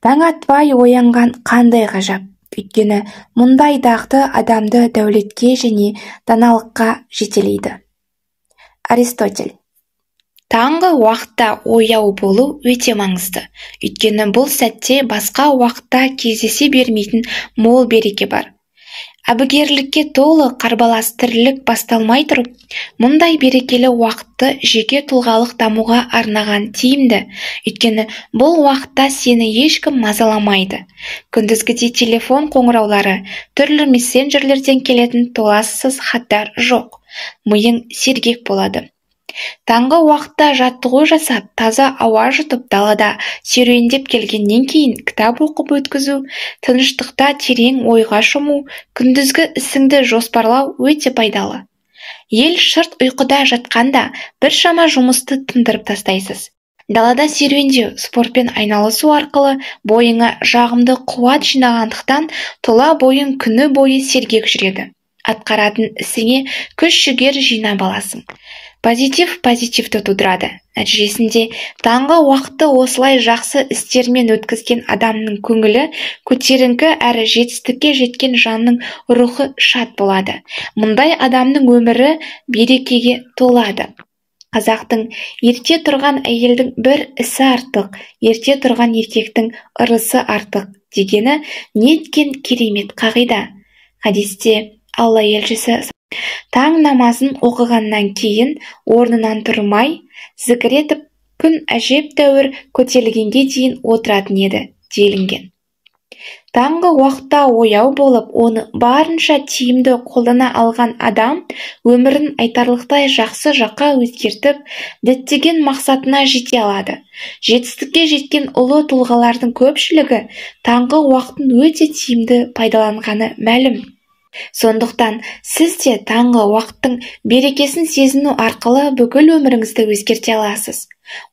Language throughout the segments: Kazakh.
Таң атпай оянған қандай ғажап, өйткені мұндай дағды адамды дәулетке және даналыққа жетелейді. Аристотель. Таңғы уақытта ояу болу өте маңызды, өйткені бұл сәтте басқа уақытта кездесе бермейтін мол береке бар. Әбігерлікке толы қарбалас тірлік басталмай тұрып, мұндай берекелі уақытты жеке тұлғалық дамуға арнаған тиімді, өйткені бұл уақытта сені ешкім мазаламайды. Күндізгіде телефон қоңыраулары, түрлі мессенджерлерден келетін толассыз хаттар жоқ. Миың сергек болады. Таңғы уақытта жаттығу жасап, таза ауа жұтып, далада серуендеп келгеннен кейін кітап оқып өткізу, тыныштықта терең ойға шому, күндізгі ісіңді жоспарлау өте пайдалы. Ел шырт ұйқыда жатқанда біршама жұмысты тындырып тастайсыз. Далада серуендеу, спортпен айналысу арқылы бойыңа жағымды қуат жинағандықтан тұла бойың күні бойы сергек жүреді. Атқаратын ісіңе күш-жігер жинап аласың. Позитивті тудырады. Нәтижесінде таңғы уақытты осылай жақсы істермен өткізген адамның көңілі көтеріңкі әрі жетістікке жеткен жанның рухы шат болады. Мұндай адамның өмірі берекеге толады. Қазақтың ерте тұрған әйелдің бір ісі артық, ерте тұрған еркектің ырысы артық дегені неткен керемет қағида. Хадисте Алла елшісі таң намазын оқығаннан кейін орнынан тұрмай, зікір етіп, күн әжептәуір көтерілгенге дейін отыратын еді, делінген. Таңғы уақытта ояу болып, оны барынша тиімді қолдана алған адам өмірін айтарлықтай жақсы жаққа өзгертіп, діттеген мақсатына жете алады. Жетістікке жеткен ұлы тұлғалардың көпшілігі таңғы уақытын өте тиімді пайдаланғаны мәлім. Сондықтан сіз де таңғы уақыттың берекесін сезіну арқылы бүкіл өміріңізді өзгерте аласыз.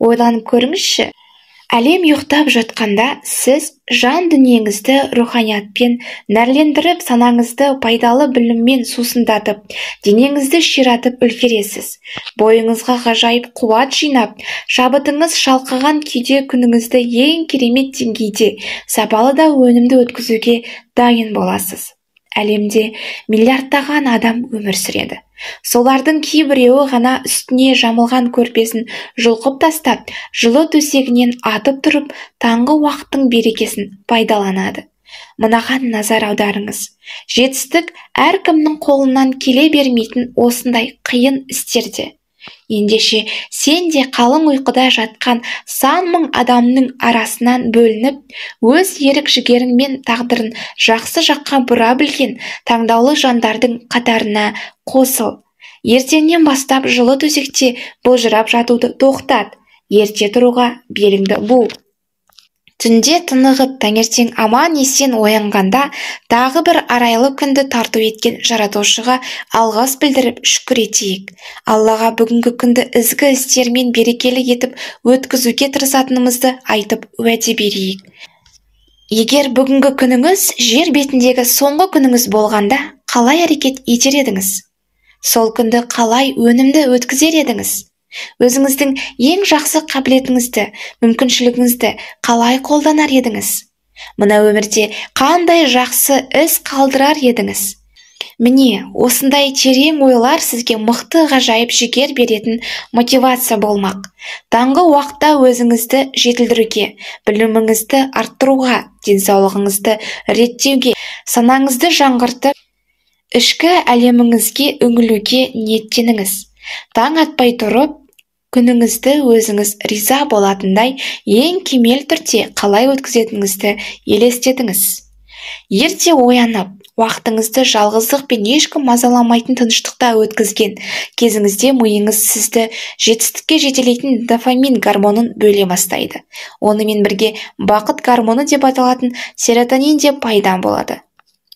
Ойланып көріңізші, әлем ұйықтап жатқанда сіз жан дүниеңізді руханиятпен нәрлендіріп, санаңызды пайдалы біліммен сусындатып, денеңізді ширатып үлгересіз. Бойыңызға ғажайып қуат жинап, шабытыңыз шалқыған күйде күніңізді ең керемет деңгейде, сапалы да өнімді өткізуге дайын боласыз. Әлемде миллиардтаған адам өмір сүреді. Солардың кейбіреуі ғана үстіне жамылған көрпесін жұлқып тастап, жылы төсегінен атып тұрып, таңғы уақыттың берекесін пайдаланады. Мынаған назар аударыңыз. Жетістік әркімнің қолынан келе бермейтін осындай қиын істерде. Ендеше сен де қалың ұйқыда жатқан сан мың адамның арасынан бөлініп, өз ерік жігеріңмен тағдырын жақсы жаққа бұра білген таңдаулы жандардың қатарына қосыл. Ертеңнен бастап жылы төсекте былжырап жатуды тоқтат. Ерте тұруға беліңді бу. Түнде тынығып, таңертең аман-есен оянғанда тағы бір арайлы күнді тарту еткен жаратушыға алғыс білдіріп шүкір етейік. Аллаға бүгінгі күнді ізгі істермен берекелі етіп өткізуге тырысатынымызды айтып уәде берейік. Егер бүгінгі күніңіз жер бетіндегі соңғы күніңіз болғанда қалай әрекет етер едіңіз? Сол күнді қалай өнімді өткізер едіңіз? Өзіңіздің ең жақсы қабілетіңізді, мүмкіншілігіңізді қалай қолданар едіңіз? Мына өмірде қандай жақсы іс қалдырар едіңіз? Міне, осындай терең ойлар сізге мықты ғажайып жігер беретін мотивация болмақ. Таңғы уақытта өзіңізді жетілдіруге, біліміңізді арттыруға, денсаулығыңызды реттеуге, санаңызды жаңғыртып, ішкі әлеміңізге үңілуге ниеттеніңіз. Таң атпай тұрып, күніңізді өзіңіз риза болатындай ең кемел түрде қалай өткізетініңізді елестетіңіз. Ерте оянып, уақытыңызды жалғыздық пен ешкім мазаламайтын тыныштықта өткізген кезіңізде миыңыз сізді жетістікке жетелейтін дофамин гормонын бөле бастайды. Онымен бірге бақыт гормоны деп аталатын серотонин де пайда болады.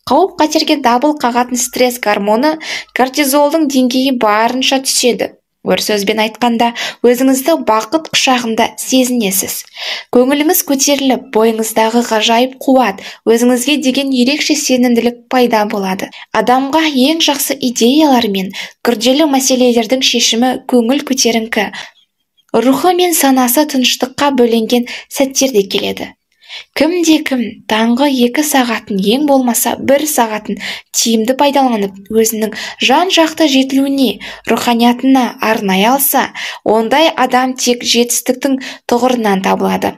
Қауіп-қатерге дабыл қағатын стресс гормоны кортизолдың деңгейі барынша түседі. Бір сөзбен айтқанда, өзіңізді бақыт құшағында сезінесіз. Көңіліңіз көтеріліп, бойыңыздағы ғажайып қуат, өзіңізге деген ерекше сенімділік пайда болады. Адамға ең жақсы идеялар мен күрделі мәселелердің шешімі көңіл көтеріңкі, рухы мен санасы тыныштыққа бөленген сәттерде келеді. Кім таңғы 2 сағатын, ең болмаса 1 сағатын тиімді пайдаланып, өзінің жан-жақты жетілуіне, руханиятына арнай алса, ондай адам тек жетістіктің тұғырынан табылады.